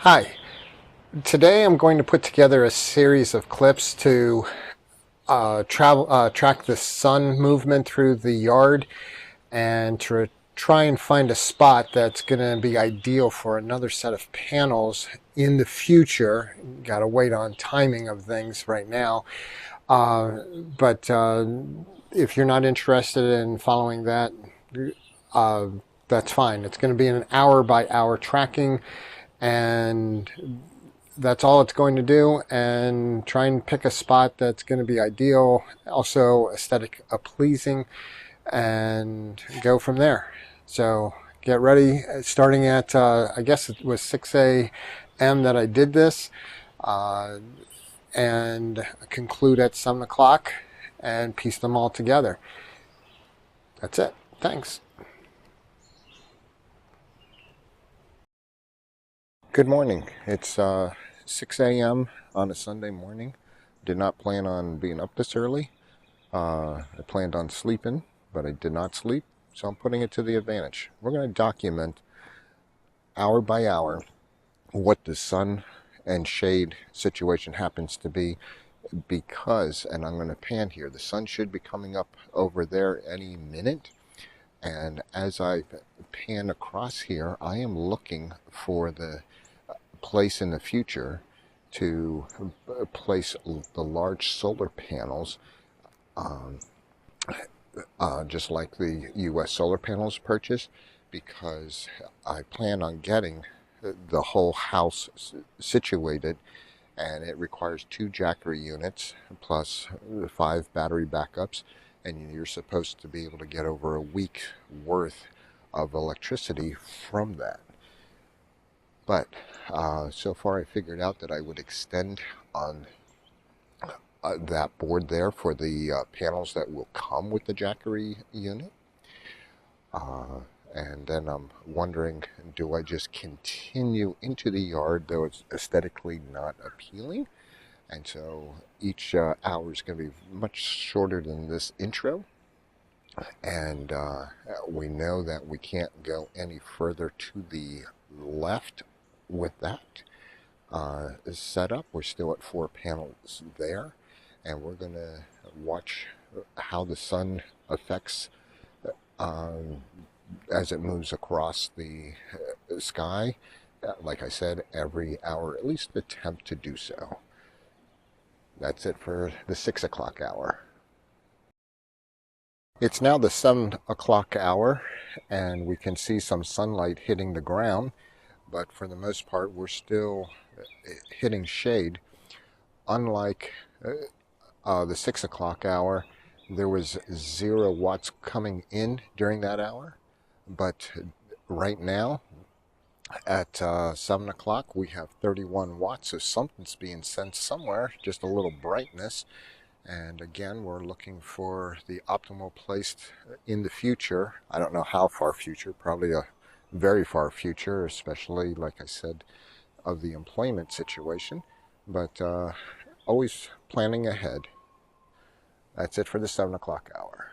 Hi, today I'm going to put together a series of clips to track the sun movement through the yard and to try and find a spot that's going to be ideal for another set of panels in the future. Got to wait on timing of things right now. But if you're not interested in following that, uh, that's fine. It's going to be an hour by hour tracking, and that's all it's going to do, and try and pick a spot that's going to be ideal, also aesthetic pleasing, and go from there. So get ready, starting at I guess it was 6 a.m. that I did this, and conclude at 7 o'clock and piece them all together. That's it. Thanks. Good morning. It's 6 a.m. on a Sunday morning. Did not plan on being up this early. I planned on sleeping, but I did not sleep, so I'm putting it to the advantage. We're going to document hour by hour what the sun and shade situation happens to be, because, and I'm going to pan here, the sun should be coming up over there any minute. And as I pan across here, I am looking for the place in the future to place the large solar panels, just like the U.S. solar panels purchase, because I plan on getting the whole house situated, and it requires 2 Jackery units plus 5 battery backups, and you're supposed to be able to get over a week worth of electricity from that. But so far I figured out that I would extend on that board there for the panels that will come with the Jackery unit. And then I'm wondering, do I just continue into the yard, though it's aesthetically not appealing? And so each hour is going to be much shorter than this intro. And we know that we can't go any further to the left with that setup. We're still at 4 panels there, and we're going to watch how the sun affects as it moves across the sky. Like I said, every hour, at least attempt to do so. That's it for the 6 o'clock hour. It's now the 7 o'clock hour, and we can see some sunlight hitting the ground, but for the most part we're still hitting shade. Unlike the 6 o'clock hour, there was 0 watts coming in during that hour, but right now at 7 o'clock we have 31 watts, so something's being sent somewhere, just a little brightness. And again, we're looking for the optimal place in the future. I don't know how far future, probably a very far future, especially, like I said, of the employment situation, but always planning ahead. That's it for the 7 o'clock hour.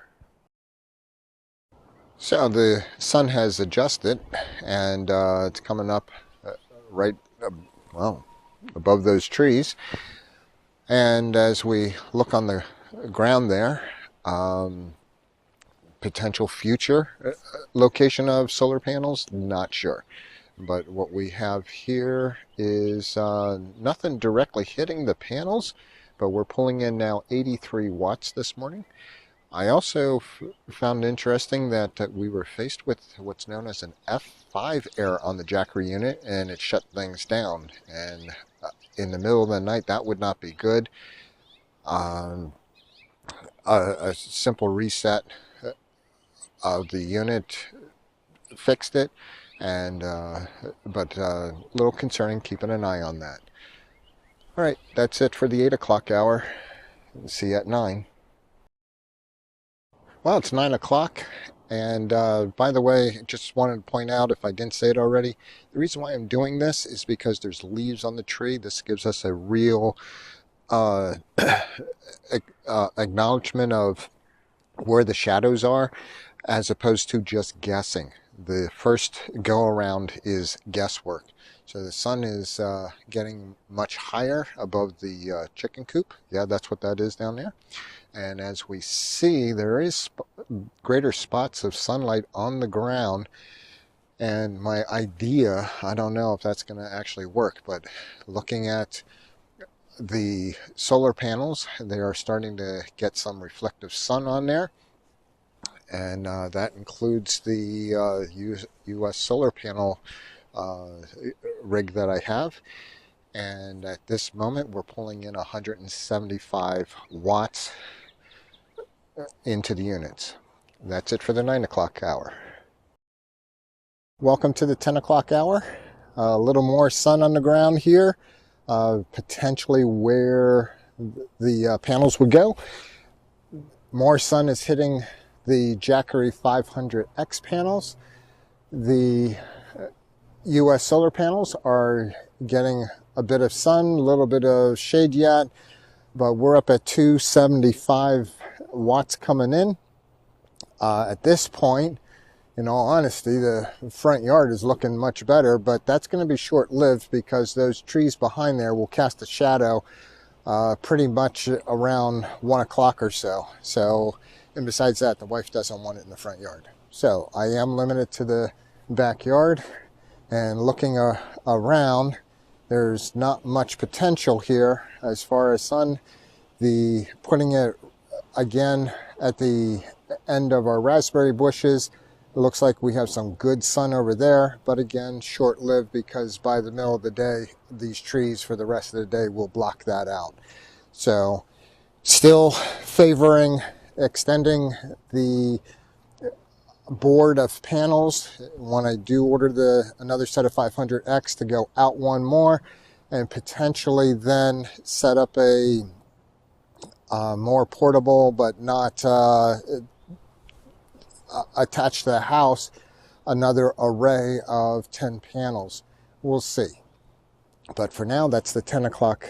So the sun has adjusted, and it's coming up right, well, above those trees. And as we look on the ground there, potential future location of solar panels, not sure. But what we have here is nothing directly hitting the panels, but we're pulling in now 83 watts this morning. I also found interesting that we were faced with what's known as an F5 error on the Jackery unit, and it shut things down. And in the middle of the night, that would not be good. A simple reset of the unit fixed it, and but a little concerning, keeping an eye on that. All right, that's it for the 8 o'clock hour. See you at 9. Well, it's 9 o'clock, and by the way, just wanted to point out, if I didn't say it already, the reason why I'm doing this is because there's leaves on the tree. This gives us a real acknowledgement of where the shadows are, as opposed to just guessing. The first go around is guesswork. So the sun is getting much higher above the chicken coop. Yeah, that's what that is down there. And as we see, there is greater spots of sunlight on the ground. And my idea, I don't know if that's going to actually work, but looking at the solar panels, they are starting to get some reflective sun on there. And that includes the US solar panel rig that I have. And at this moment, we're pulling in 175 watts into the units. That's it for the 9 o'clock hour. Welcome to the 10 o'clock hour. A little more sun on the ground here, potentially where the panels would go. More sun is hitting the Jackery 500X panels. The US solar panels are getting a bit of sun, a little bit of shade yet, but we're up at 275 watts coming in. At this point, in all honesty, the front yard is looking much better, but that's going to be short-lived because those trees behind there will cast a shadow pretty much around 1 o'clock or so. And besides that, the wife doesn't want it in the front yard. So I am limited to the backyard, and looking around, there's not much potential here as far as sun. Putting it again at the end of our raspberry bushes, it looks like we have some good sun over there, but again, short-lived because by the middle of the day, these trees for the rest of the day will block that out. So still favoring extending the board of panels when I do order another set of 500X to go out one more, and potentially then set up a more portable but not attached to the house, another array of 10 panels. We'll see. But for now, that's the 10 o'clock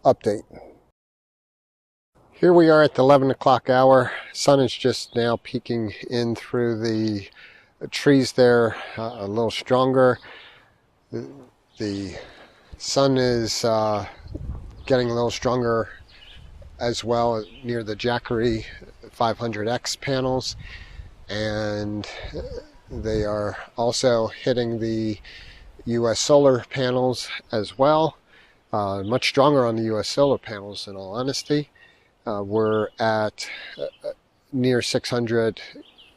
update. Here we are at the 11 o'clock hour. Sun is just now peeking in through the trees there, a little stronger. The sun is getting a little stronger as well near the Jackery 500X panels, and they are also hitting the US solar panels as well. Much stronger on the US solar panels, in all honesty. We're at near 600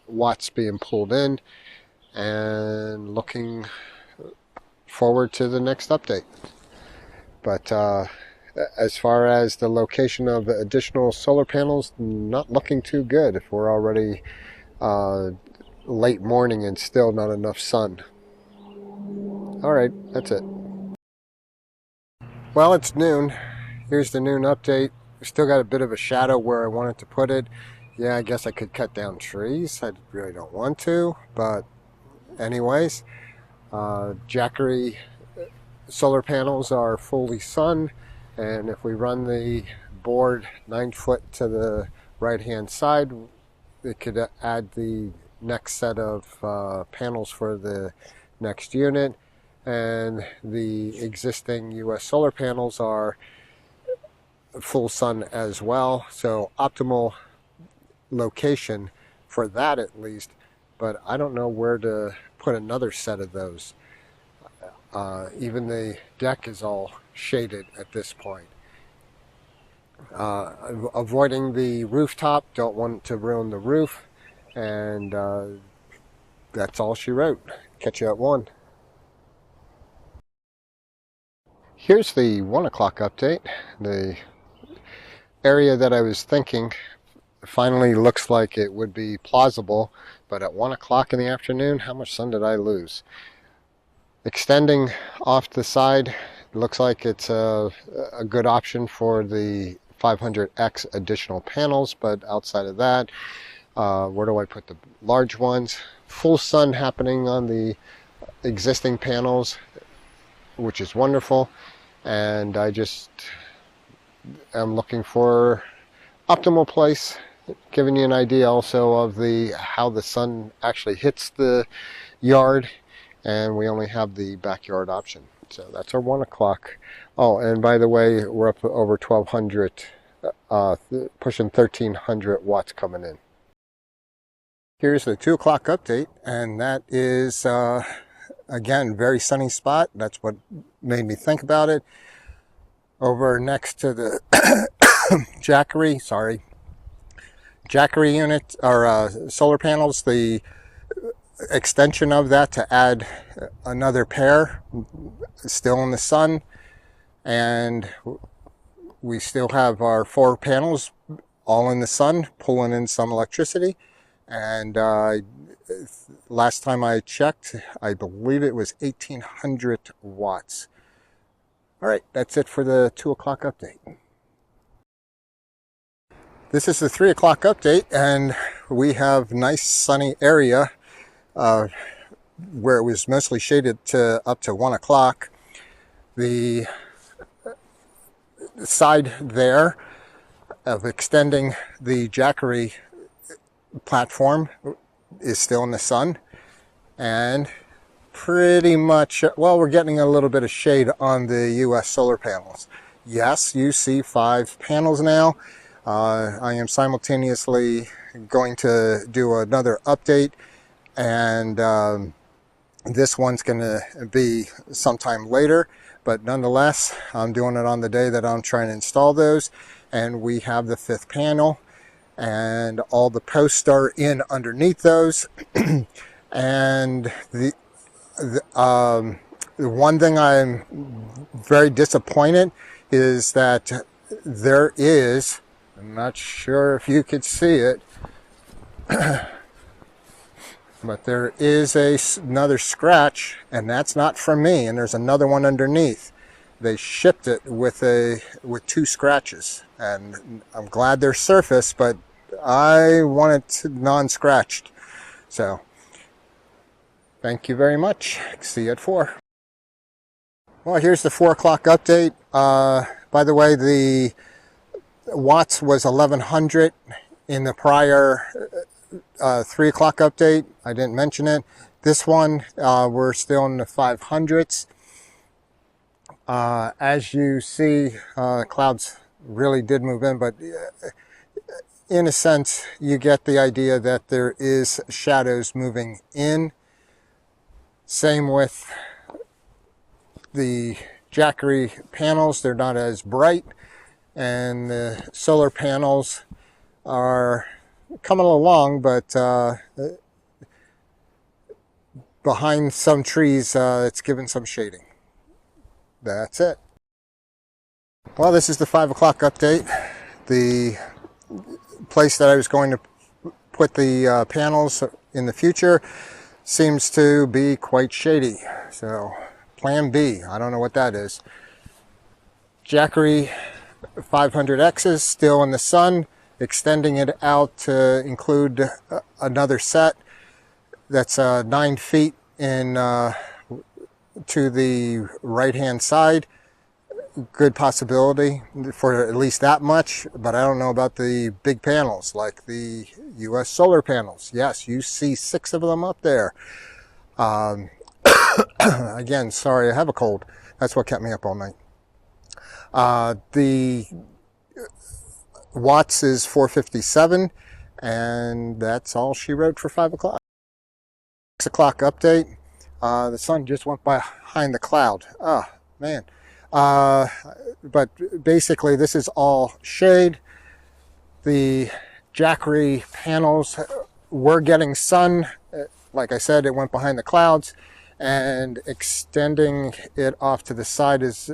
watts being pulled in, and looking forward to the next update. But as far as the location of additional solar panels, not looking too good if we're already late morning and still not enough sun. All right, that's it. Well, it's noon. Here's the noon update. Still got a bit of a shadow where I wanted to put it. Yeah, I guess I could cut down trees. I really don't want to, but anyways, Jackery solar panels are fully sun, and if we run the board 9 foot to the right hand side, it could add the next set of panels for the next unit. And the existing US solar panels are full sun as well, so optimal location for that at least, but I don't know where to put another set of those. Even the deck is all shaded at this point. Avoiding the rooftop, don't want to ruin the roof, and that's all she wrote. Catch you at 1. Here's the 1 o'clock update. The area that I was thinking finally looks like it would be plausible, but at 1 o'clock in the afternoon, how much sun did I lose? Extending off the side, looks like it's a good option for the 500X additional panels, but outside of that, where do I put the large ones? Full sun happening on the existing panels, which is wonderful, and I just am looking for optimal place giving you an idea also of how the sun actually hits the yard, and we only have the backyard option. So that's our 1 o'clock. Oh, and by the way, we're up to over 1200, pushing 1300 watts coming in. Here's the 2 o'clock update, and that is again, very sunny spot. That's what made me think about it. Over next to the Jackery unit, or solar panels, the extension of that to add another pair, still in the sun, and we still have our 4 panels all in the sun, pulling in some electricity. And last time I checked, I believe it was 1800 watts. All right, that's it for the 2 o'clock update. This is the 3 o'clock update, and we have nice sunny area where it was mostly shaded to up to 1 o'clock. The side there of extending the Jackery platform is still in the sun, and pretty much, well, we're getting a little bit of shade on the US solar panels. Yes, you see 5 panels now. I am simultaneously going to do another update, and this one's going to be sometime later, but nonetheless, I'm doing it on the day that I'm trying to install those. And we have the 5th panel, and all the posts are in underneath those. And the one thing I'm very disappointed is that there is, I'm not sure if you could see it, but there is another scratch, and that's not from me, and there's another one underneath. They shipped it with 2 scratches, and I'm glad they're surface, but I want it non-scratched. So thank you very much. See you at 4. Well, here's the 4 o'clock update. By the way, the watts was 1100 in the prior 3 o'clock update. I didn't mention it. This one, we're still in the 500s. As you see, clouds really did move in, but in a sense, you get the idea that there is shadows moving in. Same with the Jackery panels. They're not as bright, and the solar panels are coming along, but behind some trees, it's given some shading. That's it. Well, this is the 5 o'clock update. The place that I was going to put the panels in the future seems to be quite shady. So plan B, I don't know what that is. Jackery 500X is still in the sun, extending it out to include another set that's 9 feet in to the right hand side. Good possibility for at least that much, but I don't know about the big panels like the US solar panels. Yes, you see 6 of them up there. Again, sorry, I have a cold. That's what kept me up all night. The watts is 457, and that's all she wrote for 5 o'clock. 6 o'clock update. The sun just went behind the cloud. Oh, man. But basically, this is all shade. The Jackery panels were getting sun. Like I said, it went behind the clouds, and extending it off to the side is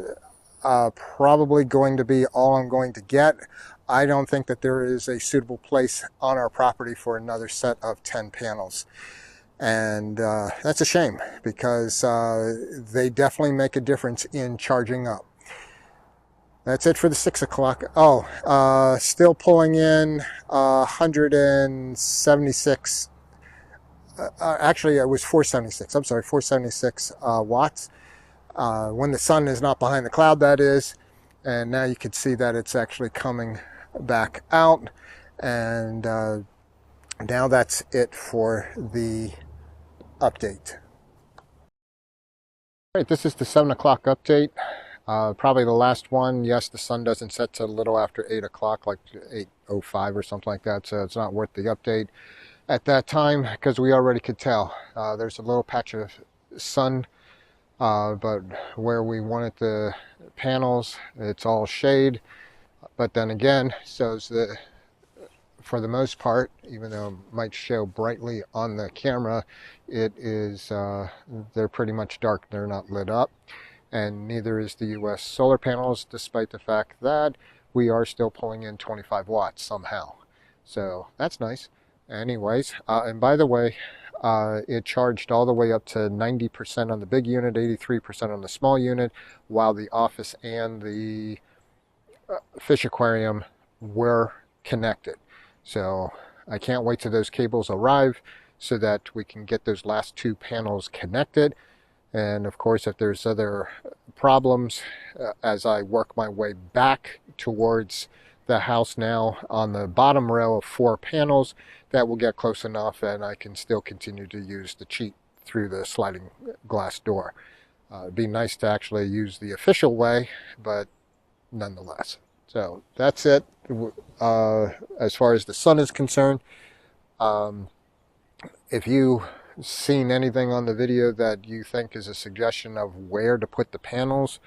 probably going to be all I'm going to get. I don't think that there is a suitable place on our property for another set of 10 panels. And that's a shame, because they definitely make a difference in charging up. That's it for the 6 o'clock. Oh, still pulling in 176. Actually, it was 476. I'm sorry, 476 watts. When the sun is not behind the cloud, that is. And now you can see that it's actually coming back out. And now that's it for the update. All right, this is the 7 o'clock update. Probably the last one. Yes, the sun doesn't set till a little after 8 o'clock, like 8:05 or something like that, so it's not worth the update at that time because we already could tell. There's a little patch of sun, but where we wanted the panels, it's all shade. But then again, for the most part, even though it might show brightly on the camera, it is they're pretty much dark. They're not lit up, and neither is the US solar panels, despite the fact that we are still pulling in 25 watts somehow. So that's nice. Anyways, and by the way, it charged all the way up to 90% on the big unit, 83% on the small unit, while the office and the fish aquarium were connected. So I can't wait till those cables arrive so that we can get those last two panels connected. And of course, if there's other problems as I work my way back towards the house now on the bottom row of 4 panels, that will get close enough and I can still continue to use the cheat through the sliding glass door. It'd be nice to actually use the official way, but nonetheless. So that's it as far as the sun is concerned. If you've seen anything on the video that you think is a suggestion of where to put the panels,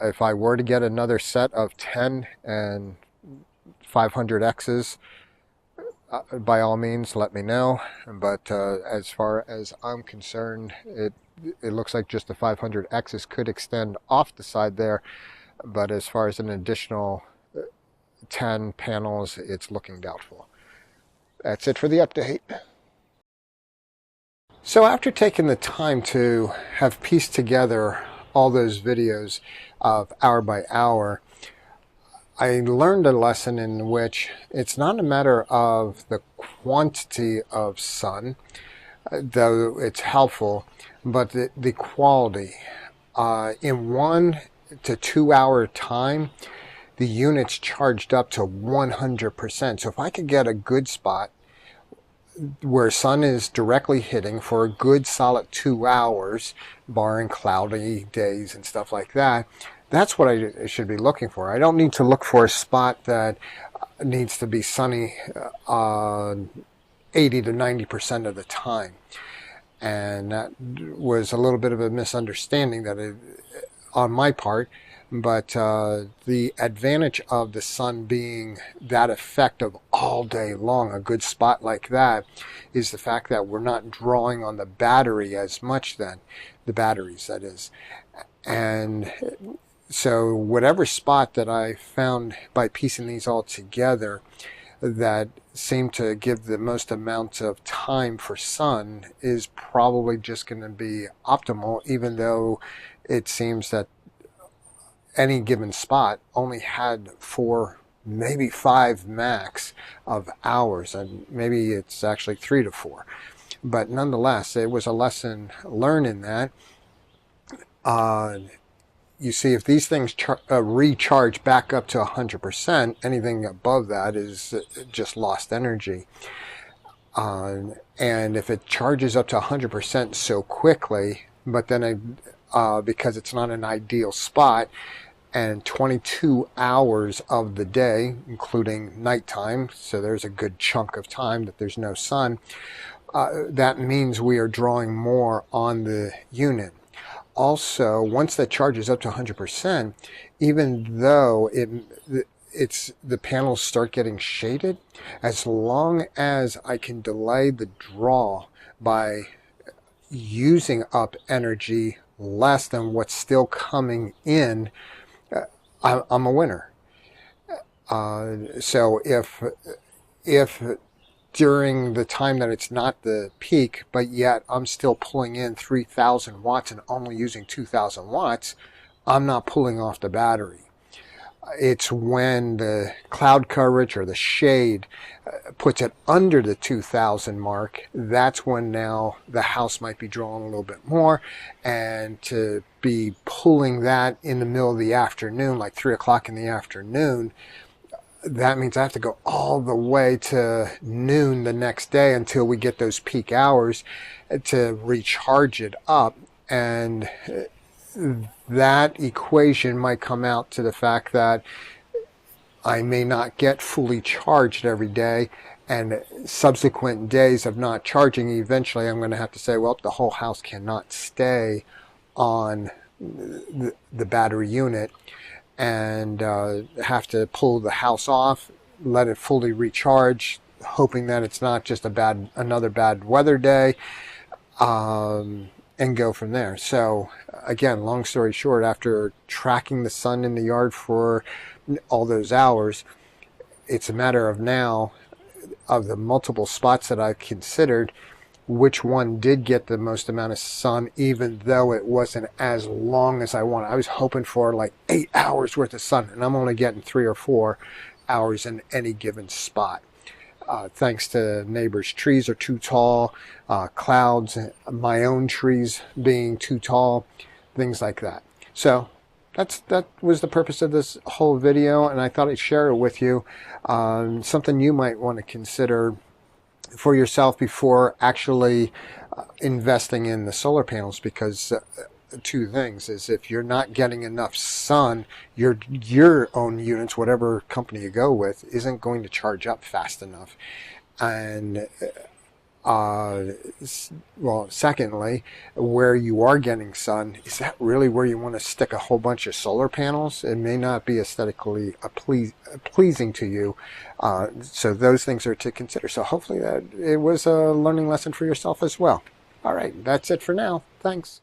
if I were to get another set of 10 and 500Xs, by all means let me know. But as far as I'm concerned, it looks like just the 500Xs could extend off the side there. But as far as an additional 10 panels, it's looking doubtful. That's it for the update. So after taking the time to have pieced together all those videos of hour by hour, I learned a lesson in which it's not a matter of the quantity of sun, though it's helpful, but the quality. In 1 to 2 hour time, the unit's charged up to 100%. So if I could get a good spot where sun is directly hitting for a good solid 2 hours, barring cloudy days and stuff like that, that's what I should be looking for. I don't need to look for a spot that needs to be sunny 80 to 90% of the time. And that was a little bit of a misunderstanding on my part, but the advantage of the sun being that effective all day long, a good spot like that, is the fact that we're not drawing on the battery as much then, the batteries that is. And so whatever spot that I found by piecing these all together that seemed to give the most amount of time for sun is probably just going to be optimal, even though it seems that any given spot only had 4, maybe 5 max of hours, and maybe it's actually 3 to 4. But nonetheless, it was a lesson learned in that. You see, if these things recharge back up to 100%, anything above that is just lost energy. And if it charges up to 100% so quickly, but then because it's not an ideal spot, and 22 hours of the day, including nighttime, so there's a good chunk of time that there's no sun, that means we are drawing more on the unit. Also, once that charges up to 100%, even though the panels start getting shaded, as long as I can delay the draw by using up energy less than what's still coming in, I'm a winner. So if during the time that it's not the peak, but yet I'm still pulling in 3,000 watts and only using 2,000 watts, I'm not pulling off the battery. It's when the cloud coverage or the shade puts it under the 2,000 mark, that's when now the house might be drawing a little bit more, and to be pulling that in the middle of the afternoon, like 3 o'clock in the afternoon, that means I have to go all the way to noon the next day until we get those peak hours to recharge it up. And that equation might come out to the fact that I may not get fully charged every day, and subsequent days of not charging, eventually I'm going to have to say, well, the whole house cannot stay on the battery unit, and have to pull the house off, let it fully recharge, hoping that it's not just another bad weather day, and go from there. So again, long story short, after tracking the sun in the yard for all those hours, it's a matter of now, of the multiple spots that I've considered, which one did get the most amount of sun, even though it wasn't as long as I wanted. I was hoping for like 8 hours worth of sun, and I'm only getting 3 or 4 hours in any given spot. Thanks to neighbors' trees are too tall, clouds, my own trees being too tall, things like that. So that was the purpose of this whole video, and I thought I'd share it with you. Something you might want to consider for yourself before actually investing in the solar panels, because two things is, if you're not getting enough sun, your own units, whatever company you go with, isn't going to charge up fast enough. And well, secondly, where you are getting sun, is that really where you want to stick a whole bunch of solar panels? It may not be aesthetically pleasing to you. So those things are to consider. So hopefully that it was a learning lesson for yourself as well. All right, that's it for now. Thanks.